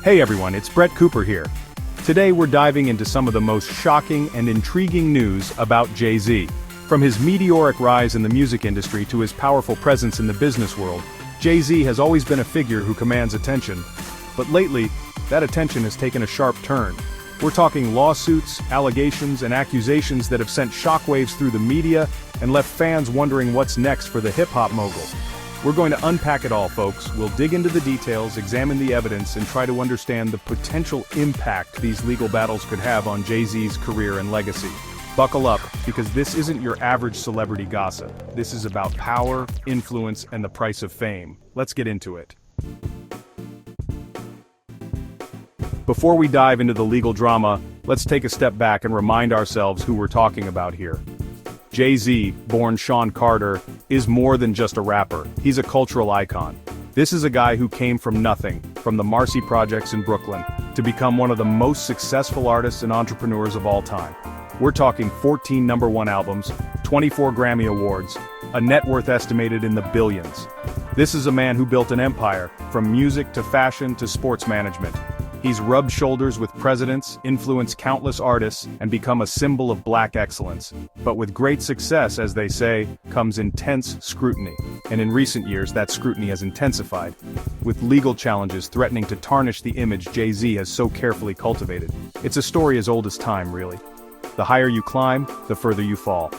Hey everyone, it's Brett Cooper here. Today we're diving into some of the most shocking and intriguing news about Jay-Z. From his meteoric rise in the music industry to his powerful presence in the business world, Jay-Z has always been a figure who commands attention. But lately, that attention has taken a sharp turn. We're talking lawsuits, allegations, and accusations that have sent shockwaves through the media and left fans wondering what's next for the hip-hop mogul. We're going to unpack it all, folks. We'll dig into the details, examine the evidence, and try to understand the potential impact these legal battles could have on Jay-Z's career and legacy. Buckle up, because this isn't your average celebrity gossip. This is about power, influence, and the price of fame. Let's get into it. Before we dive into the legal drama, let's take a step back and remind ourselves who we're talking about here. Jay-Z, born Sean Carter, is more than just a rapper. He's a cultural icon. This is a guy who came from nothing, from the Marcy Projects in Brooklyn, to become one of the most successful artists and entrepreneurs of all time. We're talking 14 #1 albums, 24 Grammy Awards, a net worth estimated in the billions. This is a man who built an empire, from music to fashion to sports management. He's rubbed shoulders with presidents, influenced countless artists, and become a symbol of black excellence. But with great success, as they say, comes intense scrutiny. And in recent years, that scrutiny has intensified, with legal challenges threatening to tarnish the image Jay-Z has so carefully cultivated. It's a story as old as time, really. The higher you climb, the further you fall.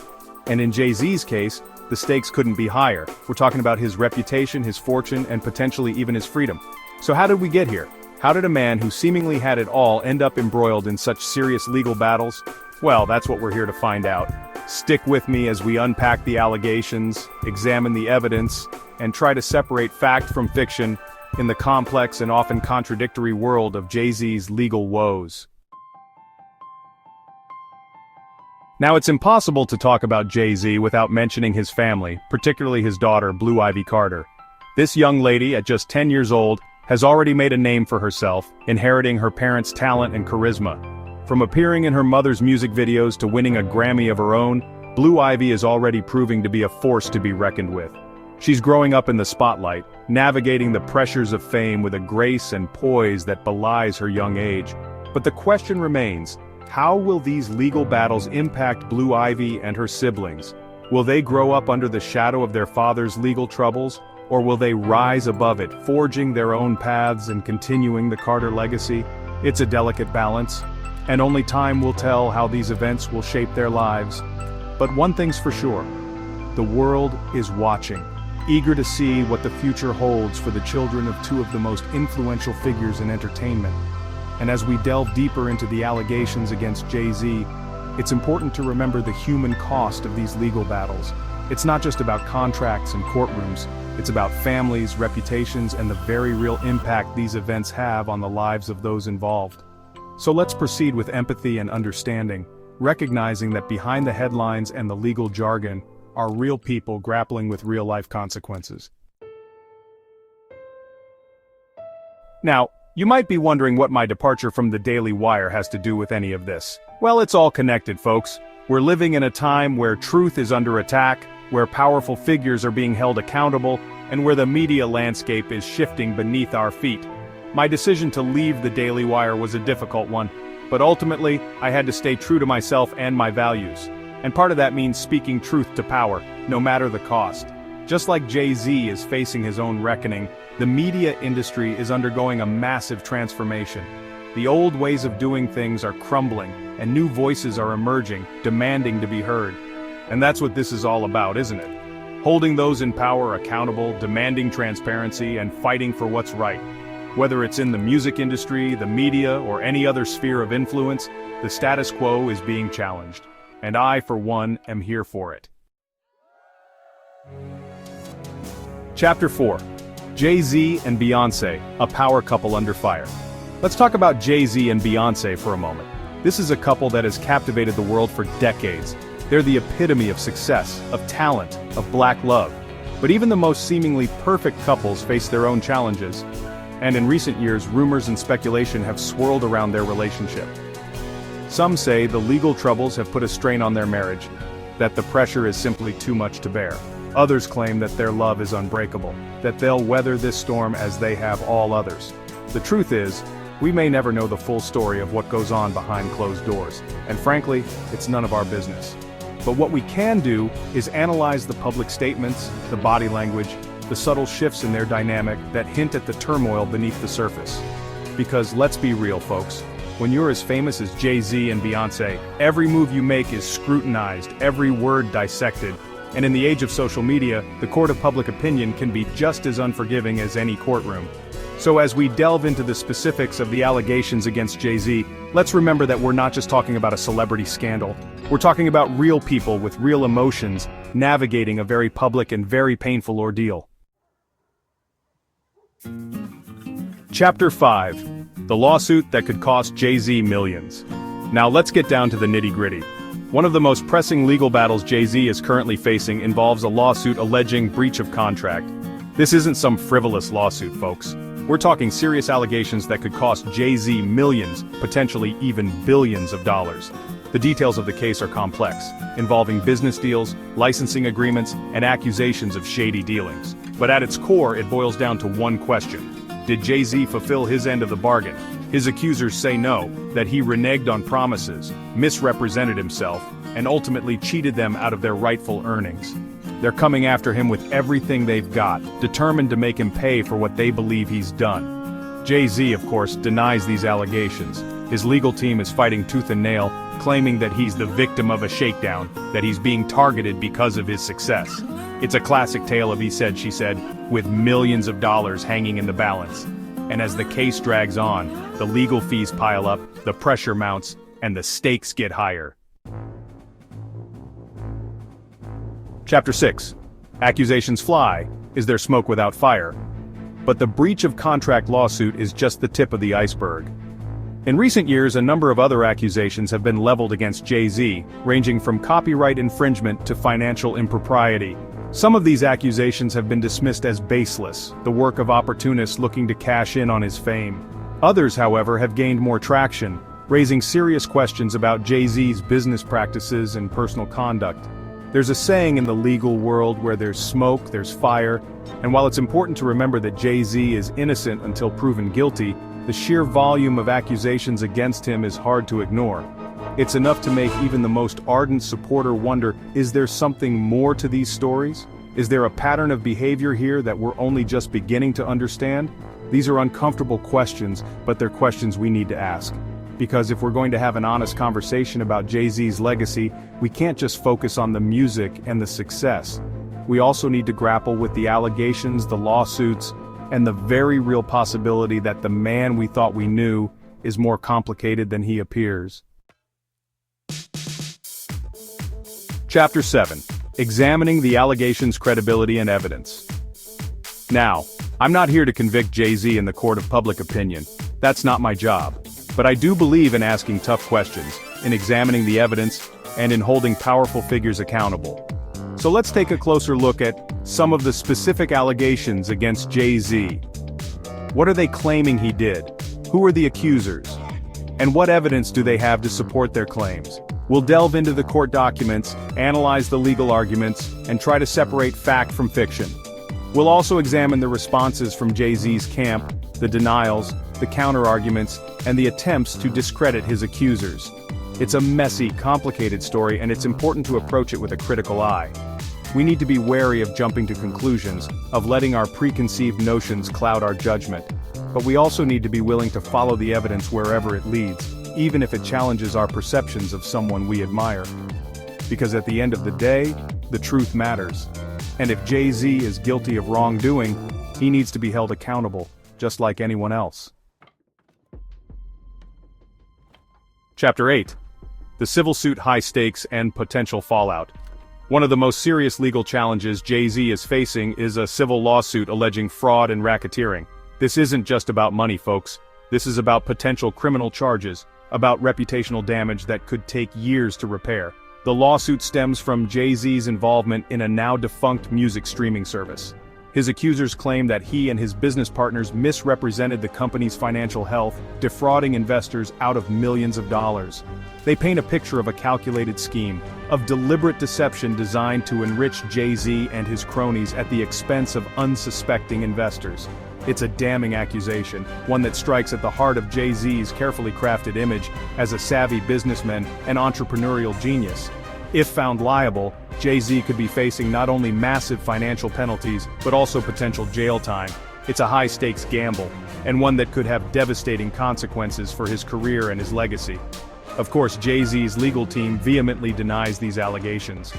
And in Jay-Z's case, the stakes couldn't be higher. We're talking about his reputation, his fortune, and potentially even his freedom. So how did we get here? How did a man who seemingly had it all end up embroiled in such serious legal battles? Well, that's what we're here to find out. Stick with me as we unpack the allegations, examine the evidence, and try to separate fact from fiction in the complex and often contradictory world of Jay-Z's legal woes. Now, it's impossible to talk about Jay-Z without mentioning his family, particularly his daughter, Blueivy Carter. This young lady, at just 10 years old, has already made a name for herself, inheriting her parents' talent and charisma. From appearing in her mother's music videos to winning a Grammy of her own, Blueivy is already proving to be a force to be reckoned with. She's growing up in the spotlight, navigating the pressures of fame with a grace and poise that belies her young age. But the question remains, how will these legal battles impact Blueivy and her siblings? Will they grow up under the shadow of their father's legal troubles? Or will they rise above it, forging their own paths and continuing the Carter legacy? It's a delicate balance, and only time will tell how these events will shape their lives. But one thing's for sure, the world is watching, eager to see what the future holds for the children of two of the most influential figures in entertainment. And as we delve deeper into the allegations against Jay-Z, it's important to remember the human cost of these legal battles. It's not just about contracts and courtrooms, it's about families, reputations, and the very real impact these events have on the lives of those involved. So let's proceed with empathy and understanding, recognizing that behind the headlines and the legal jargon are real people grappling with real-life consequences. Now, you might be wondering what my departure from the Daily Wire has to do with any of this. Well, it's all connected, folks. We're living in a time where truth is under attack, where powerful figures are being held accountable, and where the media landscape is shifting beneath our feet. My decision to leave the Daily Wire was a difficult one, but ultimately, I had to stay true to myself and my values. And part of that means speaking truth to power, no matter the cost. Just like Jay-Z is facing his own reckoning, the media industry is undergoing a massive transformation. The old ways of doing things are crumbling, and new voices are emerging, demanding to be heard. And that's what this is all about, isn't it? Holding those in power accountable, demanding transparency, and fighting for what's right. Whether it's in the music industry, the media, or any other sphere of influence, the status quo is being challenged. And I, for one, am here for it. Chapter 4. Jay-Z and Beyonce, a power couple under fire. Let's talk about Jay-Z and Beyonce for a moment. This is a couple that has captivated the world for decades. They're the epitome of success, of talent, of black love. But even the most seemingly perfect couples face their own challenges. And in recent years, rumors and speculation have swirled around their relationship. Some say the legal troubles have put a strain on their marriage, that the pressure is simply too much to bear. Others claim that their love is unbreakable, that they'll weather this storm as they have all others. The truth is, We may never know the full story of what goes on behind closed doors, and frankly, it's none of our business. But what we can do is analyze the public statements, the body language, the subtle shifts in their dynamic that hint at the turmoil beneath the surface. Because let's be real, folks, when you're as famous as Jay-Z and Beyonce, every move you make is scrutinized, every word dissected, and in the age of social media, the court of public opinion can be just as unforgiving as any courtroom. So as we delve into the specifics of the allegations against Jay-Z, let's remember that we're not just talking about a celebrity scandal. We're talking about real people with real emotions, navigating a very public and very painful ordeal. Chapter 5. The lawsuit that could cost Jay-Z millions. Now let's get down to the nitty-gritty. One of the most pressing legal battles Jay-Z is currently facing involves a lawsuit alleging breach of contract. This isn't some frivolous lawsuit, folks. We're talking serious allegations that could cost Jay-Z millions, potentially even billions of dollars. The details of the case are complex, involving business deals, licensing agreements, and accusations of shady dealings. But at its core, it boils down to one question. Did Jay-Z fulfill his end of the bargain? His accusers say no, that he reneged on promises, misrepresented himself, and ultimately cheated them out of their rightful earnings. They're coming after him with everything they've got, determined to make him pay for what they believe he's done. Jay-Z, of course, denies these allegations. His legal team is fighting tooth and nail, claiming that he's the victim of a shakedown, that he's being targeted because of his success. It's a classic tale of he said, she said, with millions of dollars hanging in the balance. And as the case drags on, the legal fees pile up, the pressure mounts, and the stakes get higher. Chapter 6. Accusations fly. Is there smoke without fire? But the breach of contract lawsuit is just the tip of the iceberg. In recent years, a number of other accusations have been leveled against Jay-Z, ranging from copyright infringement to financial impropriety. Some of these accusations have been dismissed as baseless, the work of opportunists looking to cash in on his fame. Others, however, have gained more traction, raising serious questions about Jay-Z's business practices and personal conduct. There's a saying in the legal world where there's smoke, there's fire, and while it's important to remember that Jay-Z is innocent until proven guilty, the sheer volume of accusations against him is hard to ignore. It's enough to make even the most ardent supporter wonder, is there something more to these stories? Is there a pattern of behavior here that we're only just beginning to understand? These are uncomfortable questions, but they're questions we need to ask. Because if we're going to have an honest conversation about Jay-Z's legacy, we can't just focus on the music and the success. We also need to grapple with the allegations, the lawsuits, and the very real possibility that the man we thought we knew is more complicated than he appears. Chapter 7. Examining the allegations' credibility and evidence. Now, I'm not here to convict Jay-Z in the court of public opinion. That's not my job. But I do believe in asking tough questions, in examining the evidence, and in holding powerful figures accountable. So let's take a closer look at some of the specific allegations against Jay-Z. What are they claiming he did? Who are the accusers? And what evidence do they have to support their claims? We'll delve into the court documents, analyze the legal arguments, and try to separate fact from fiction. We'll also examine the responses from Jay-Z's camp, the denials, the counter-arguments, and the attempts to discredit his accusers. It's a messy, complicated story, and it's important to approach it with a critical eye. We need to be wary of jumping to conclusions, of letting our preconceived notions cloud our judgment. But we also need to be willing to follow the evidence wherever it leads, even if it challenges our perceptions of someone we admire. Because at the end of the day, the truth matters. And if Jay-Z is guilty of wrongdoing, he needs to be held accountable, just like anyone else. Chapter 8. The civil suit high stakes and potential fallout. One of the most serious legal challenges Jay-Z is facing is a civil lawsuit alleging fraud and racketeering. This isn't just about money, folks. This is about potential criminal charges, about reputational damage that could take years to repair. The lawsuit stems from Jay-Z's involvement in a now-defunct music streaming service. His accusers claim that he and his business partners misrepresented the company's financial health, defrauding investors out of millions of dollars. They paint a picture of a calculated scheme, of deliberate deception designed to enrich Jay-Z and his cronies at the expense of unsuspecting investors. It's a damning accusation, one that strikes at the heart of Jay-Z's carefully crafted image as a savvy businessman and entrepreneurial genius. If found liable, Jay-Z could be facing not only massive financial penalties, but also potential jail time. It's a high-stakes gamble, and one that could have devastating consequences for his career and his legacy. Of course, Jay-Z's legal team vehemently denies these allegations.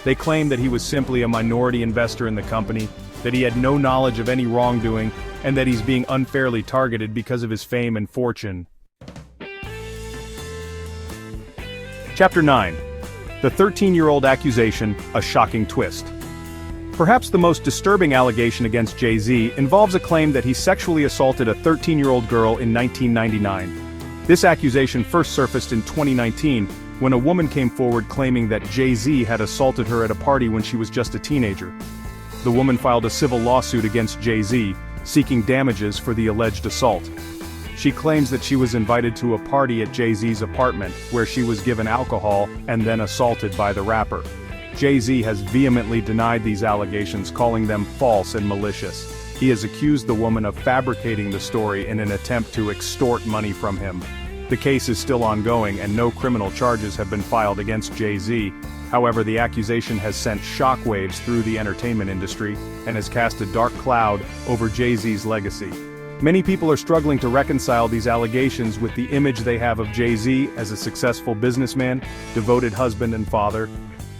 They claim that he was simply a minority investor in the company, that he had no knowledge of any wrongdoing, and that he's being unfairly targeted because of his fame and fortune. Chapter 9. The 13-year-old accusation, a shocking twist. Perhaps the most disturbing allegation against Jay-Z involves a claim that he sexually assaulted a 13-year-old girl in 1999. This accusation first surfaced in 2019, when a woman came forward claiming that Jay-Z had assaulted her at a party when she was just a teenager. The woman filed a civil lawsuit against Jay-Z, seeking damages for the alleged assault. She claims that she was invited to a party at Jay-Z's apartment, where she was given alcohol and then assaulted by the rapper. Jay-Z has vehemently denied these allegations, calling them false and malicious. He has accused the woman of fabricating the story in an attempt to extort money from him. The case is still ongoing and no criminal charges have been filed against Jay-Z. However, the accusation has sent shockwaves through the entertainment industry and has cast a dark cloud over Jay-Z's legacy. Many people are struggling to reconcile these allegations with the image they have of Jay-Z as a successful businessman, devoted husband and father.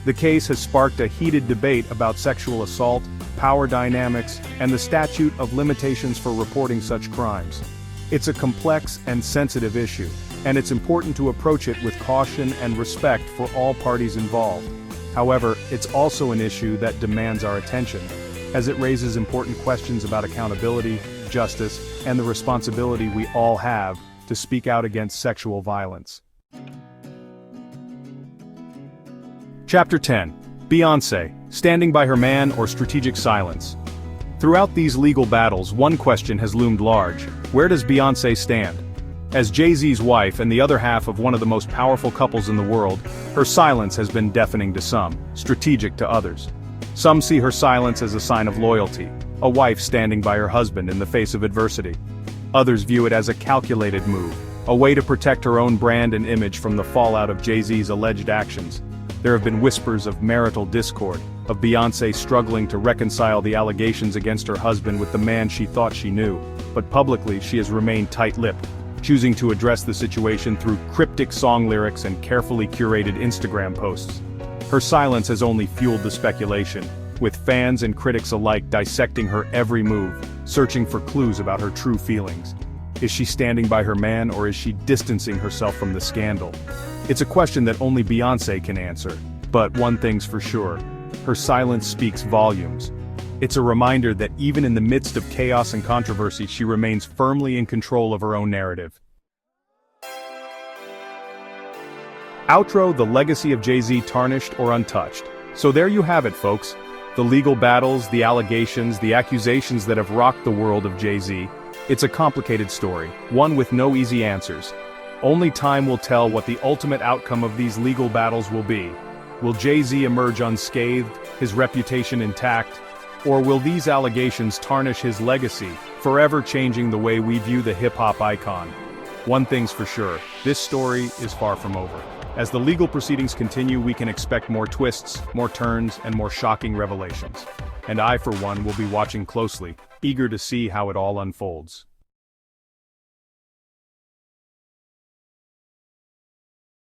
The case has sparked a heated debate about sexual assault, power dynamics, and the statute of limitations for reporting such crimes. It's a complex and sensitive issue, and it's important to approach it with caution and respect for all parties involved. However, it's also an issue that demands our attention, as it raises important questions about accountability, justice, and the responsibility we all have to speak out against sexual violence. Chapter 10. Beyonce, standing by her man or strategic silence. Throughout these legal battles, one question has loomed large: where does Beyonce stand? As Jay-Z's wife and the other half of one of the most powerful couples in the world, her silence has been deafening to some, strategic to others. Some see her silence as a sign of loyalty, a wife standing by her husband in the face of adversity. Others view it as a calculated move, a way to protect her own brand and image from the fallout of Jay-Z's alleged actions. There have been whispers of marital discord, of Beyonce struggling to reconcile the allegations against her husband with the man she thought she knew, but publicly she has remained tight-lipped, choosing to address the situation through cryptic song lyrics and carefully curated Instagram posts. Her silence has only fueled the speculation, with fans and critics alike dissecting her every move, searching for clues about her true feelings. Is she standing by her man, or is she distancing herself from the scandal? It's a question that only Beyonce can answer, but one thing's for sure: her silence speaks volumes. It's a reminder that even in the midst of chaos and controversy, she remains firmly in control of her own narrative. Outro: the legacy of Jay-Z tarnished or untouched. So there you have it, folks. The legal battles, the allegations, the accusations that have rocked the world of Jay-Z. It's a complicated story, one with no easy answers. Only time will tell what the ultimate outcome of these legal battles will be. Will Jay-Z emerge unscathed, his reputation intact? Or will these allegations tarnish his legacy, forever changing the way we view the hip-hop icon? One thing's for sure: this story is far from over. As the legal proceedings continue, we can expect more twists, more turns, and more shocking revelations. And I, for one, will be watching closely, eager to see how it all unfolds.